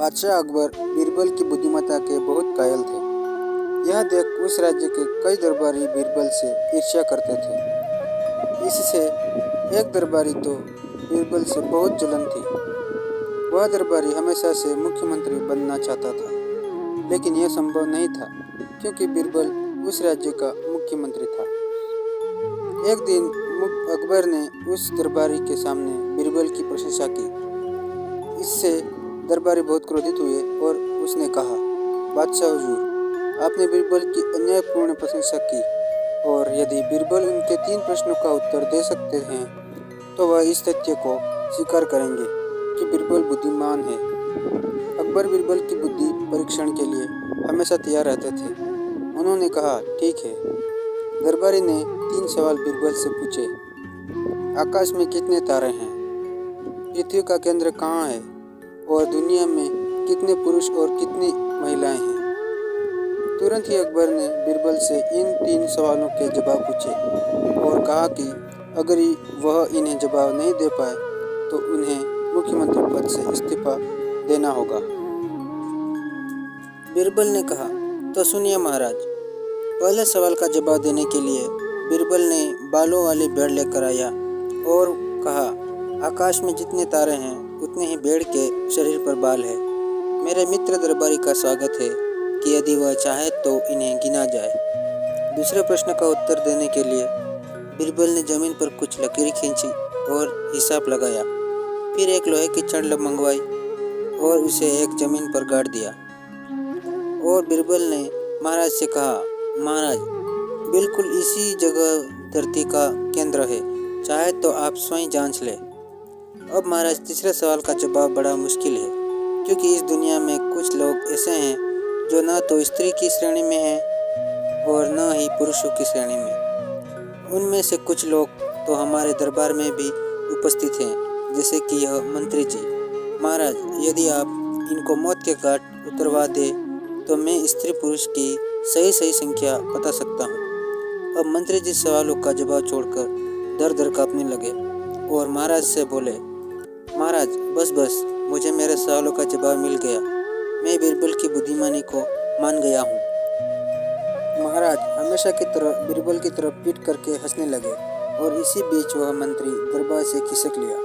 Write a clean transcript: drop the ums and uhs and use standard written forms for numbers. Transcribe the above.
बादशाह अकबर बीरबल की बुद्धिमत्ता के बहुत कायल थे। यह देख उस राज्य के कई दरबारी बीरबल से ईर्ष्या करते थे। इससे एक दरबारी तो बीरबल से बहुत जलन थी। वह दरबारी हमेशा से मुख्यमंत्री बनना चाहता था, लेकिन यह संभव नहीं था क्योंकि बीरबल उस राज्य का मुख्यमंत्री था। एक दिन अकबर ने उस दरबारी के सामने बीरबल की प्रशंसा की। इससे दरबारी बहुत क्रोधित हुए और उसने कहा, बादशाह हुजूर, आपने बीरबल की अन्यायपूर्ण प्रशंसा की और यदि बीरबल उनके 3 प्रश्नों का उत्तर दे सकते हैं तो वह इस तथ्य को स्वीकार करेंगे कि बीरबल बुद्धिमान है। अकबर बीरबल की बुद्धि परीक्षण के लिए हमेशा तैयार रहते थे। उन्होंने कहा, ठीक है। दरबारी ने 3 सवाल बीरबल से पूछे। आकाश में कितने तारे हैं? पृथ्वी का केंद्र कहाँ है? और दुनिया में कितने पुरुष और कितनी महिलाएं हैं? तुरंत ही अकबर ने बीरबल से इन 3 सवालों के जवाब पूछे और कहा कि अगर वह इन्हें जवाब नहीं दे पाए तो उन्हें मुख्यमंत्री पद से इस्तीफा देना होगा। बीरबल ने कहा, तो सुनिए महाराज। पहले सवाल का जवाब देने के लिए बीरबल ने बालों वाली भेड़ लेकर आया और कहा, आकाश में जितने तारे हैं उतने ही भेड़ के शरीर पर बाल है। मेरे मित्र दरबारी का स्वागत है कि यदि वह चाहे तो इन्हें गिना जाए। दूसरे प्रश्न का उत्तर देने के लिए बीरबल ने जमीन पर कुछ लकीरें खींची और हिसाब लगाया। फिर एक लोहे की छड़ मंगवाई और उसे एक जमीन पर गाड़ दिया। और बीरबल ने महाराज से कहा, महाराज, बिल्कुल इसी जगह धरती का केंद्र है, चाहे तो आप स्वयं जांच लें। अब महाराज, तीसरे सवाल का जवाब बड़ा मुश्किल है क्योंकि इस दुनिया में कुछ लोग ऐसे हैं जो न तो स्त्री की श्रेणी में हैं और न ही पुरुषों की श्रेणी में। उनमें से कुछ लोग तो हमारे दरबार में भी उपस्थित हैं, जैसे कि यह मंत्री जी। महाराज, यदि आप इनको मौत के घाट उतरवा दें तो मैं स्त्री पुरुष की सही संख्या बता सकता हूँ। अब मंत्री जी सवालों का जवाब छोड़कर दर दर कांपने लगे और महाराज से बोले, महाराज, बस, मुझे मेरे सवालों का जवाब मिल गया। मैं बीरबल की बुद्धिमानी को मान गया हूँ। महाराज हमेशा की तरह बीरबल की तरफ पीट करके हंसने लगे और इसी बीच वह मंत्री दरबार से खिसक लिया।